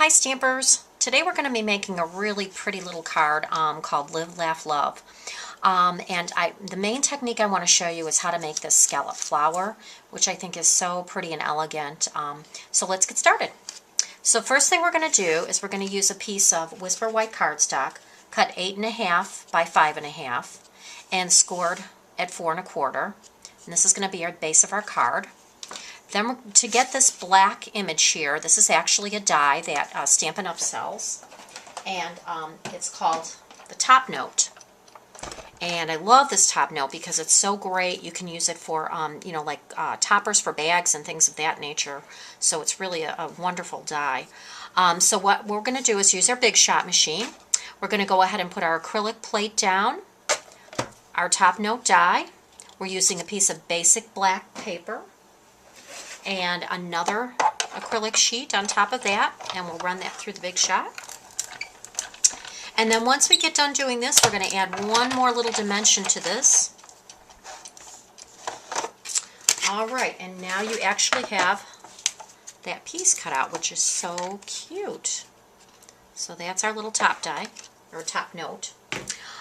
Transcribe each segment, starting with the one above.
Hi Stampers! Today we're going to be making a really pretty little card called Live, Laugh, Love. The main technique I want to show you is how to make this scallop flower, which I think is so pretty and elegant. So let's get started. So first thing we're going to do is we're going to use a piece of Whisper White cardstock, cut 8.5 by 5.5 and scored at 4 1/4. And this is going to be our base of our card. Then to get this black image here, this is actually a die that Stampin' Up sells, and it's called the Top Note. And I love this top note because it's so great. You can use it for, toppers for bags and things of that nature. So it's really a wonderful die. So what we're going to do is use our Big Shot machine. We're going to go ahead and put our acrylic plate down, our top note die. We're using a piece of basic black paper and another acrylic sheet on top of that, and we'll run that through the Big Shot. And then once we get done doing this, we're going to add one more little dimension to this. Alright, and now you actually have that piece cut out, which is so cute. So that's our little top die, or top note.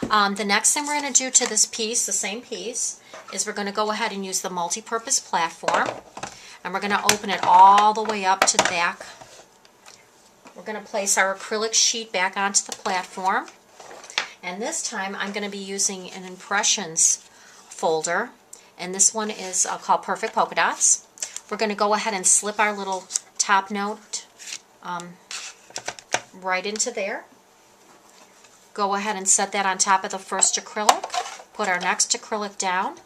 The next thing we're going to do to this piece, the same piece, is we're going to go ahead and use the multi-purpose platform. And we're going to open it all the way up to the back. We're going to place our acrylic sheet back onto the platform. And this time I'm going to be using an impressions folder. And this one is called Perfect Polka Dots. We're going to go ahead and slip our little top note right into there. Go ahead and set that on top of the first acrylic. Put our next acrylic down.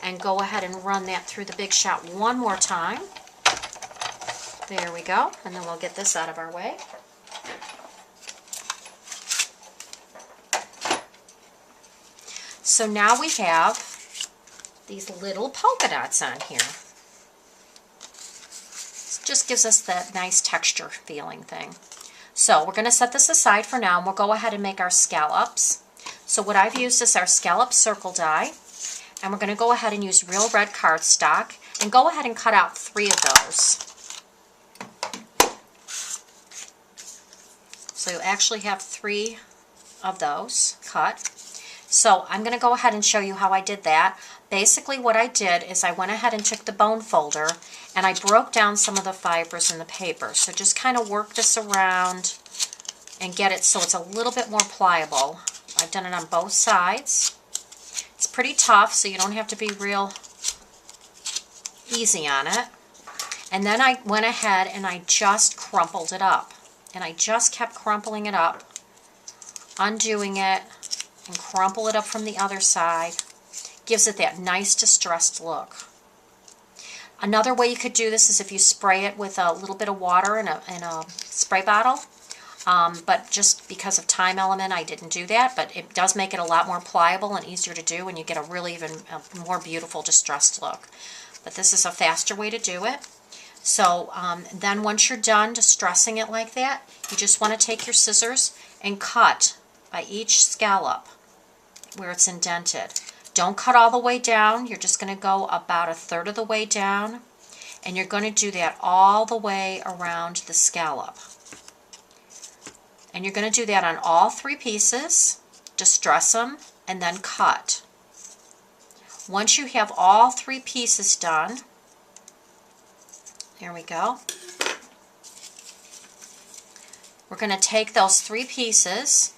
And go ahead and run that through the Big Shot one more time. There we go. And then we'll get this out of our way. So now we have these little polka dots on here. This just gives us that nice texture feeling thing. So we're going to set this aside for now, and we'll go ahead and make our scallops. So what I've used is our scallop circle die. And we're going to go ahead and use real red cardstock and go ahead and cut out 3 of those. So you actually have 3 of those cut. So I'm going to go ahead and show you how I did that. Basically what I did is I went ahead and took the bone folder and I broke down some of the fibers in the paper. So just kind of work this around and get it so it's a little bit more pliable. I've done it on both sides. It's pretty tough, so you don't have to be real easy on it. And then I went ahead and I just crumpled it up. And I just kept crumpling it up, undoing it, and crumple it up from the other side. Gives it that nice distressed look. Another way you could do this is if you spray it with a little bit of water in a spray bottle. But just because of time element, I didn't do that. But it does make it a lot more pliable and easier to do, and you get a really even more beautiful distressed look. But this is a faster way to do it. So then once you're done distressing it like that, you just want to take your scissors and cut by each scallop where it's indented. Don't cut all the way down. You're just going to go about 1/3 of the way down, and you're going to do that all the way around the scallop. And you're going to do that on all 3 pieces, distress them, and then cut. Once you have all 3 pieces done, there we go. We're going to take those 3 pieces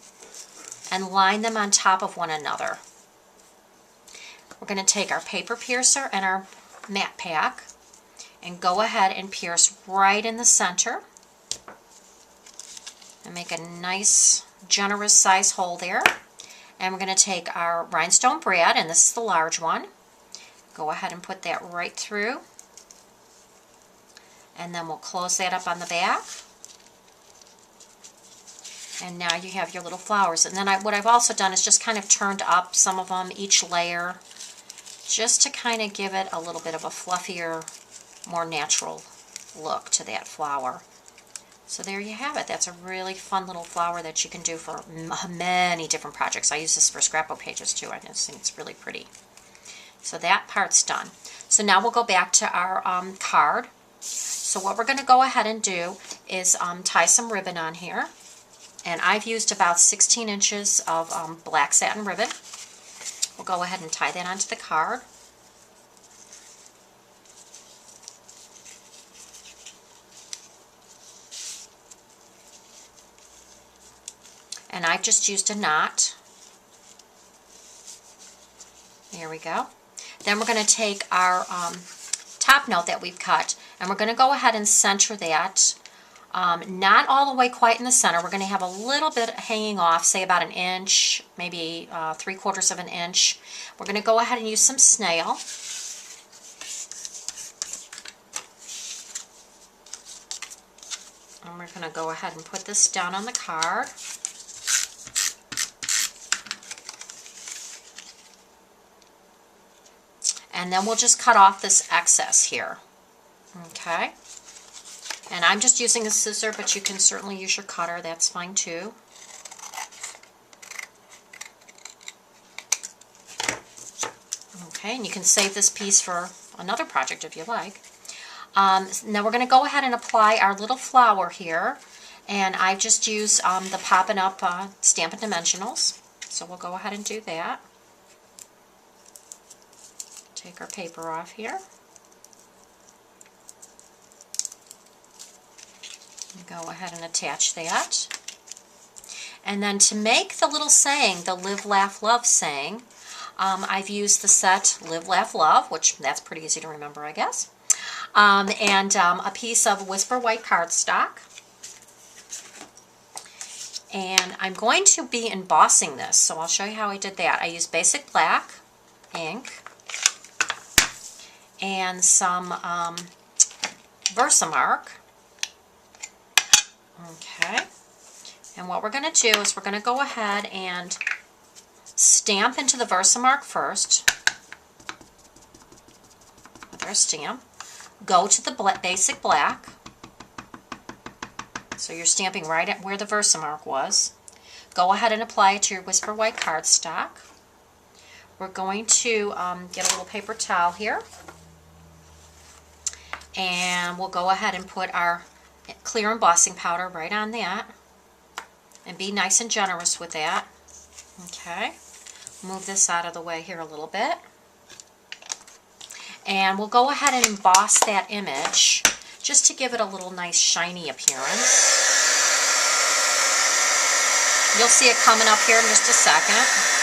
and line them on top of one another. We're going to take our paper piercer and our mat pack and go ahead and pierce right in the center. And make a nice, generous size hole there. And we're going to take our rhinestone brad, and this is the large one. Go ahead and put that right through. And then we'll close that up on the back. And now you have your little flowers. And then what I've also done is just kind of turned up some of them, each layer, just to kind of give it a little bit of a fluffier, more natural look to that flower. So there you have it. That's a really fun little flower that you can do for many different projects. I use this for scrapbook pages too. I just think it's really pretty. So that part's done. So now we'll go back to our card. So what we're going to go ahead and do is tie some ribbon on here. And I've used about 16 inches of black satin ribbon. We'll go ahead and tie that onto the card. And I've just used a knot. There we go. Then we're going to take our top note that we've cut, and we're going to go ahead and center that. Not all the way quite in the center. We're going to have a little bit hanging off, say about an inch, maybe 3/4 of an inch. We're going to go ahead and use some snail. And we're going to go ahead and put this down on the card. And then we'll just cut off this excess here. Okay. And I'm just using a scissor, but you can certainly use your cutter. That's fine too. Okay, and you can save this piece for another project if you like. Now we're going to go ahead and apply our little flower here. And I've just used the Poppin' Up Stampin' Dimensionals. So we'll go ahead and do that. Take our paper off here. Go ahead and attach that. And then to make the little saying, the Live, Laugh, Love saying, I've used the set Live, Laugh, Love, which that's pretty easy to remember, I guess, and a piece of Whisper White cardstock. And I'm going to be embossing this, so I'll show you how I did that. I used basic black ink and some Versamark. Okay, and what we're going to do is we're going to go ahead and stamp into the Versamark first with our stamp. Go to the basic black. So you're stamping right at where the Versamark was. Go ahead and apply it to your Whisper White cardstock. We're going to get a little paper towel here. And we'll go ahead and put our clear embossing powder right on that. And be nice and generous with that. Okay. Move this out of the way here a little bit. And we'll go ahead and emboss that image just to give it a little nice shiny appearance. You'll see it coming up here in just a second.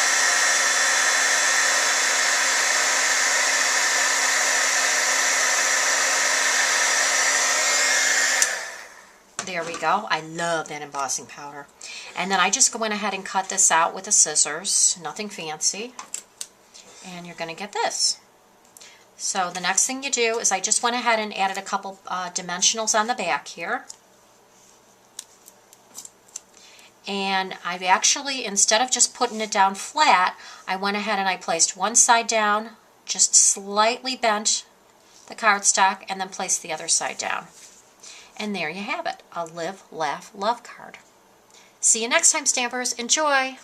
There we go. I love that embossing powder. And then I just went ahead and cut this out with the scissors. Nothing fancy. And you're going to get this. So the next thing you do is I just went ahead and added a couple dimensionals on the back here. And I've actually, instead of just putting it down flat, I went ahead and I placed one side down, just slightly bent the cardstock, and then placed the other side down. And there you have it, a Live, Laugh, Love card. See you next time, Stampers. Enjoy!